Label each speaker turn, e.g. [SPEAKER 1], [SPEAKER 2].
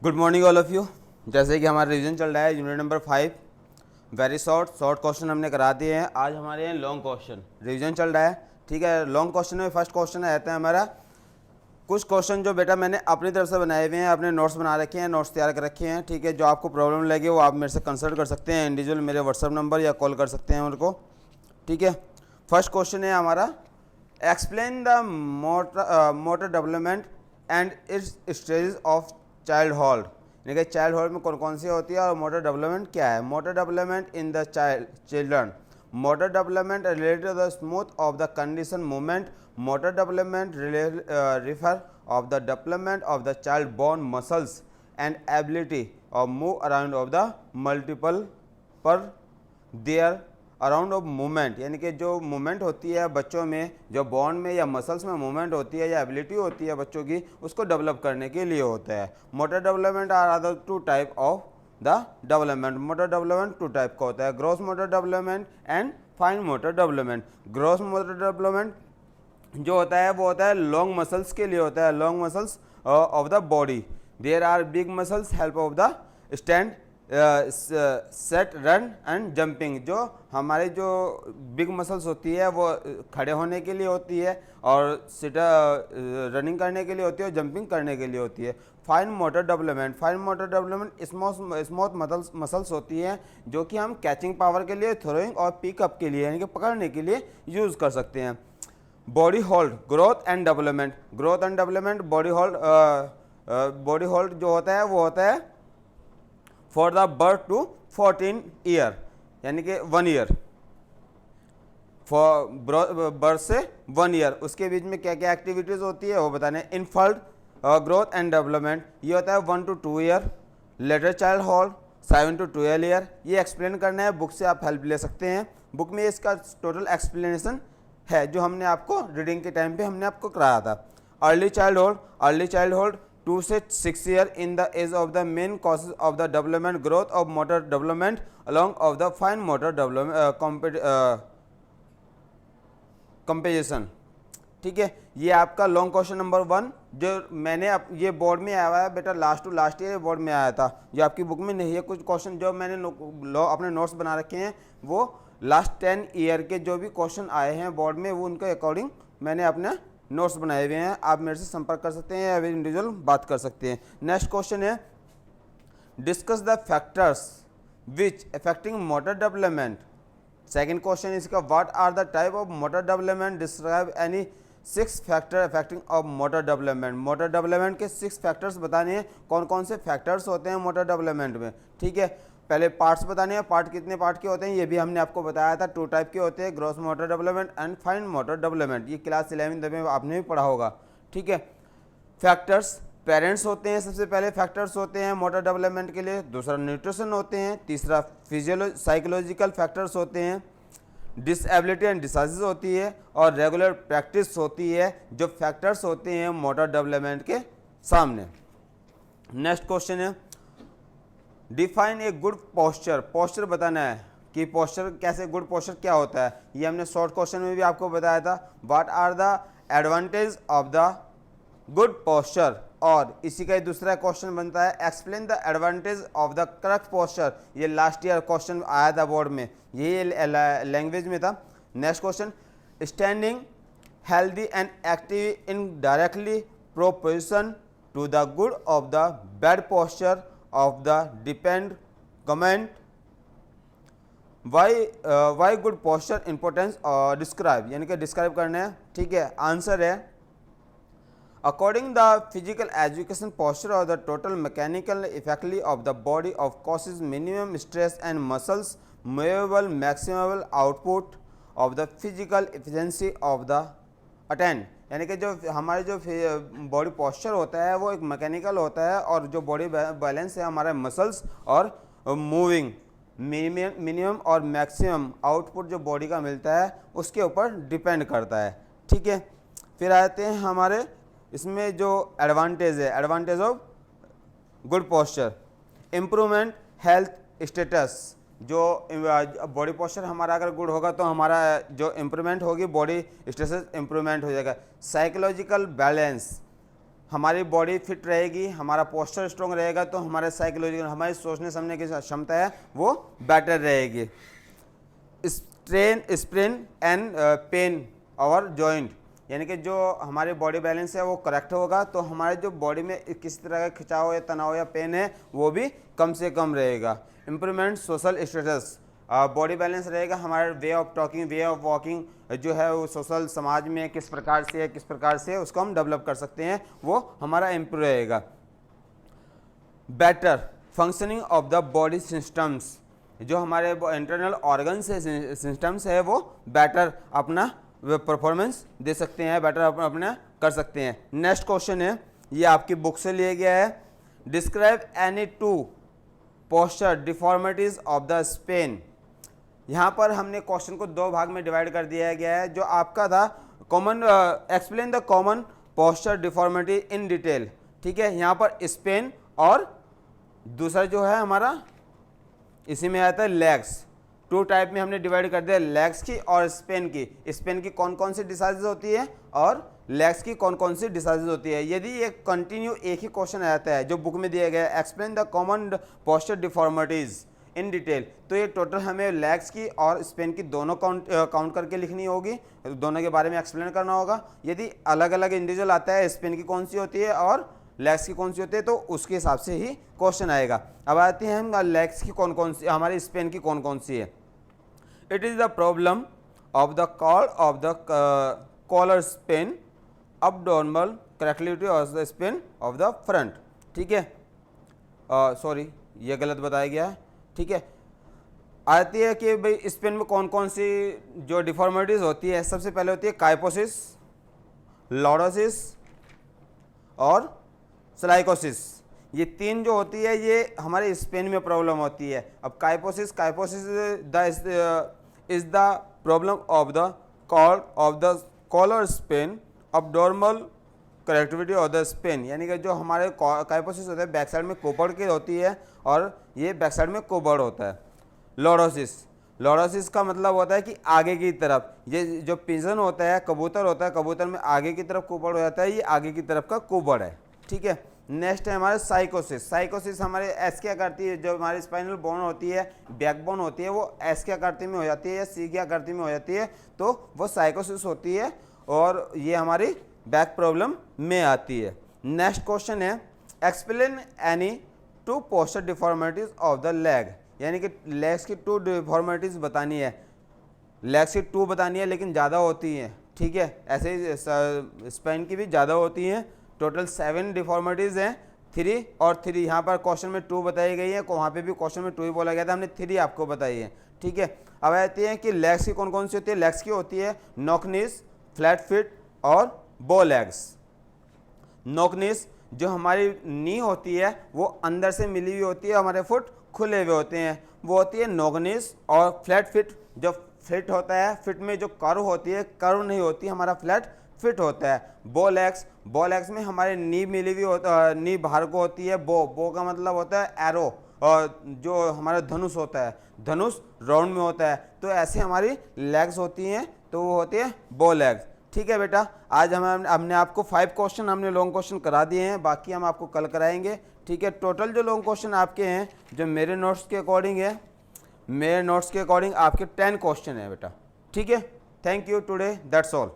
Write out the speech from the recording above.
[SPEAKER 1] Good morning all of you. जैसे कि हमारा रिवीजन चल रहा है unit number 5, very short question हमने करा दिए हैं। आज हमारे यहाँ लॉन्ग क्वेश्चन रिवीजन चल रहा है। ठीक है, लॉन्ग क्वेश्चन में फर्स्ट क्वेश्चन रहता है हमारा, कुछ क्वेश्चन जो बेटा मैंने अपनी तरफ से बनाए हुए हैं, अपने नोट्स बना रखे हैं, नोट्स तैयार कर रखे हैं। ठीक है, जो आपको प्रॉब्लम लगे वो आप मेरे से कंसल्ट कर सकते हैं, इंडिविजुअल मेरे व्हाट्सअप नंबर या कॉल कर सकते हैं मेरे को। ठीक है, फर्स्ट क्वेश्चन है हमारा, explain the motor development and it's stages of childhood. यानी कि चाइल्डहुड में कौन कौन सी होती है और मोटर डेवलपमेंट क्या है। Motor development in the children, motor development related to the smooth of the condition movement, motor development refer of the development of the child born muscles and ability of move around of the multiple per their around of movement. यानी कि जो movement होती है बच्चों में, जो बॉन में या मसल्स में मूवमेंट होती है या एबिलिटी होती है बच्चों की, उसको डेवलप करने के लिए होता है। Motor development are other two type of the development. Motor development two type का होता है, gross motor development and fine motor development. Gross motor development जो होता है वो होता है लॉन्ग मसल्स के लिए होता है, long muscles of the body. There are big muscles help of the stand set run and jumping. जो हमारे जो बिग मसल्स होती है वो खड़े होने के लिए होती है और सिट रनिंग करने के लिए होती है और जंपिंग करने के लिए होती है। Fine motor development, fine motor development smooth muscles होती हैं जो कि हम कैचिंग पावर के लिए, थ्रोइंग और पिकअप के लिए यानी कि पकड़ने के लिए यूज़ कर सकते हैं। Body hold, growth and development, growth and development. Body hold जो होता है वो होता है for the birth to 14 year, यानी कि 1 ईयर, फॉर बर्थ से 1 ईयर, उसके बीच में क्या क्या एक्टिविटीज़ होती है वो बताने। इनफल्ट ग्रोथ एंड डेवलपमेंट ये होता है 1 to 2 year. Later child hold 7 to 12 year. ये एक्सप्लेन करना है, बुक से आप हेल्प ले सकते हैं। बुक में इसका टोटल एक्सप्लेनेशन है जो हमने आपको रीडिंग के टाइम पे हमने आपको कराया था। अर्ली चाइल्ड होल्ड 2 से 6 year in the age of the main causes of the development, growth of motor development along of the fine motor development comparison. ठीक है, ये आपका लॉन्ग क्वेश्चन नंबर 1 जो मैंने ये बोर्ड में आया हुआ है बेटा, last to last year board में आया था, जो आपकी बुक में नहीं है। कुछ क्वेश्चन जो मैंने अपने नोट्स बना रखे हैं वो लास्ट 10 ईयर के जो भी क्वेश्चन आए हैं बोर्ड में वो उनके अकॉर्डिंग मैंने अपने नोट्स बनाए हुए हैं। आप मेरे से संपर्क कर सकते हैं या इंडिविजुअल बात कर सकते हैं। नेक्स्ट क्वेश्चन है, discuss the factors which affecting motor development. Second question इसका, what are the type of motor development, describe any 6 factor affecting of motor development. Motor development के 6 फैक्टर्स बताने हैं, कौन कौन से फैक्टर्स होते हैं मोटर डेवलपमेंट में। ठीक है, पहले पार्ट्स बताने हैं, पार्ट कितने पार्ट के होते हैं ये भी हमने आपको बताया था। 2 टाइप के होते हैं, gross motor development and fine motor development. ये क्लास 11th में आपने भी पढ़ा होगा। ठीक है, फैक्टर्स, पेरेंट्स होते हैं सबसे पहले फैक्टर्स होते हैं मोटर डेवलपमेंट के लिए। दूसरा न्यूट्रिशन होते हैं। तीसरा साइकोलॉजिकल फैक्टर्स होते हैं। डिसेबिलिटी एंड डिसीज होती है और रेगुलर प्रैक्टिस होती है, जो फैक्टर्स होते हैं मोटर डेवलपमेंट के सामने। नेक्स्ट क्वेश्चन है, define a good posture. Posture बताना है कि पोस्चर कैसे, गुड पोस्चर क्या होता है। ये हमने शॉर्ट क्वेश्चन में भी आपको बताया था। What are the advantage of the good posture, और इसी का दूसरा क्वेश्चन बनता है, explain the advantage of the correct posture. ये लास्ट ईयर क्वेश्चन आया था बोर्ड में, यही लैंग्वेज में था। Next question, standing healthy and active in directly proportion to the good of the bad posture of the depend comment, why good posture importance और describe, यानी कि डिस्क्राइब करना है। ठीक है, आंसर है, according the physical education posture और the total mechanical effectively of the body of causes minimum stress and muscles movable maximum output of the physical efficiency of the attend. यानी कि जो हमारे जो बॉडी पोस्चर होता है वो एक मैकेनिकल होता है और जो बॉडी बैलेंस है हमारे मसल्स और मूविंग मिनिमम और मैक्सिमम आउटपुट जो बॉडी का मिलता है उसके ऊपर डिपेंड करता है। ठीक है, फिर आते हैं हमारे इसमें जो एडवांटेज है, advantage of good posture, improvement health status. जो बॉडी पोस्चर हमारा अगर गुड होगा तो हमारा जो इम्प्रूवमेंट होगी, बॉडी स्टेटस इम्प्रूवमेंट हो जाएगा। साइकोलॉजिकल बैलेंस, हमारी बॉडी फिट रहेगी, हमारा पोस्चर स्ट्रॉन्ग रहेगा, तो हमारे साइकोलॉजिकल हमारी सोचने समझने की क्षमता है वो बेटर रहेगी। स्ट्रेन स्प्रेन एंड पेन और जॉइंट, यानी कि जो हमारे बॉडी बैलेंस है वो करेक्ट होगा, तो हमारे जो बॉडी में किसी तरह का खिंचाव या तनाव या पेन है वो भी कम से कम रहेगा। Improvement social status, body balance रहेगा, हमारे way of talking, way of walking जो है वो सोशल समाज में किस प्रकार से है, किस प्रकार से उसको हम डेवलप कर सकते हैं, वो हमारा इम्प्रूव रहेगा। Better functioning of the body systems, जो हमारे इंटरनल ऑर्गन्स है, सिस्टम्स है, वो बेटर अपना परफॉर्मेंस दे सकते हैं, बेटर अपना कर सकते हैं। नेक्स्ट क्वेश्चन है, ये आपकी बुक से लिया गया है। Describe any two posture deformities of the Spain. यहाँ पर हमने क्वेश्चन को दो भाग में डिवाइड कर दिया गया है। जो आपका था common, explain the common posture deformity in detail, ठीक है। यहाँ पर स्पेन और दूसरा जो है हमारा इसी में आता है लेग्स। टू टाइप में हमने डिवाइड कर दिया, लेग्स की और स्पेन की। स्पेन की कौन कौन सी डिसाइजेज होती है और लेग्स की कौन कौन सी डिसाइजेज होती है। यदि ये कंटिन्यू एक ही क्वेश्चन आता है जो बुक में दिया गया है, explain the common posture deformities in detail, तो ये टोटल हमें लेग्स की और स्पेन की दोनों काउंट करके लिखनी होगी, दोनों के बारे में एक्सप्लेन करना होगा। यदि अलग अलग इंडिविजुअल आता है, स्पेन की कौन सी होती है और लेग्स की कौन सी होती है, तो उसके हिसाब से ही क्वेश्चन आएगा। अब आते हैं हम लेग्स की कौन कौन सी, हमारी स्पेन की कौन कौन सी है। It is the problem of the call of the collar spine abdominal correctivity of the spine of the front, ठीक है। सॉरी ये गलत बताया गया है, ठीक है। आती है कि भाई स्पेन में कौन कौन सी जो डिफॉर्मिटीज होती है। सबसे पहले होती है काइपोसिस, लॉर्डोसिस और स्लाइकोसिस। ये तीन जो होती है ये हमारे स्पेन में प्रॉब्लम होती है। अब kyphosis is the problem of the collar spine abnormal correctivity of the spine, यानी कि जो हमारे काइपोसिस होता है बैक साइड में कोपर्ड की होती है और ये बैक साइड में कोबर्ड होता है। लॉरोसिस का मतलब होता है कि आगे की तरफ, ये जो पिजन होता है, कबूतर होता है, कबूतर में आगे की तरफ कोबर्ड हो जाता है, ये आगे की तरफ का कोबर्ड है, ठीक है। नेक्स्ट है हमारे साइकोसिस हमारे एस की आकृति, जो हमारी स्पाइनल बोन होती है, बैकबोन होती है, वो एस की आकृति में हो जाती है या सी की आकृति में हो जाती है, तो वो साइकोसिस होती है और ये हमारी बैक प्रॉब्लम में आती है। नेक्स्ट क्वेश्चन है, explain any two posture deformities of the leg, यानी कि लेग्स की टू डिफॉर्मिटीज बतानी है। लेग्स की टू बतानी है लेकिन ज़्यादा होती हैं, ठीक है। ऐसे ही स्पाइन की भी ज़्यादा होती हैं। टोटल 7 डिफॉर्मिटीज़ हैं, 3 और 3 यहाँ पर क्वेश्चन में 2 बताई गई है, वहाँ पे भी क्वेश्चन में 2 ही बोला गया था, हमने 3 आपको बताई है, ठीक है। अब आती है कि लेग्स की कौन कौन सी होती है। लेग्स की होती है नॉकनीस, फ्लैट फिट और बो लेग्स। नॉकनीस जो हमारी नी होती है वो अंदर से मिली हुई होती है, हमारे फुट खुले हुए होते हैं, वो होती है नॉकनीस। और फ्लैट फिट जो फिट होता है, फिट में जो कर्व होती है, कर्व नहीं होती, हमारा फ्लैट फिट होता है। बो लेग्स में हमारे नी मिली हुई नी बाहर को होती है। बो का मतलब होता है एरो, और जो हमारा धनुष होता है, धनुष राउंड में होता है। तो ऐसे हमारी लेग्स होती हैं, तो वो होती है बो लेग्स, ठीक है बेटा। आज हमने आपको 5 क्वेश्चन हमने लॉन्ग क्वेश्चन करा दिए हैं, बाकी हम आपको कल कराएंगे, ठीक है। टोटल जो लॉन्ग क्वेश्चन आपके हैं, जो मेरे नोट्स के अकॉर्डिंग है, मेरे नोट्स के अकॉर्डिंग आपके 10 क्वेश्चन है बेटा, ठीक है। Thank you today, that's all.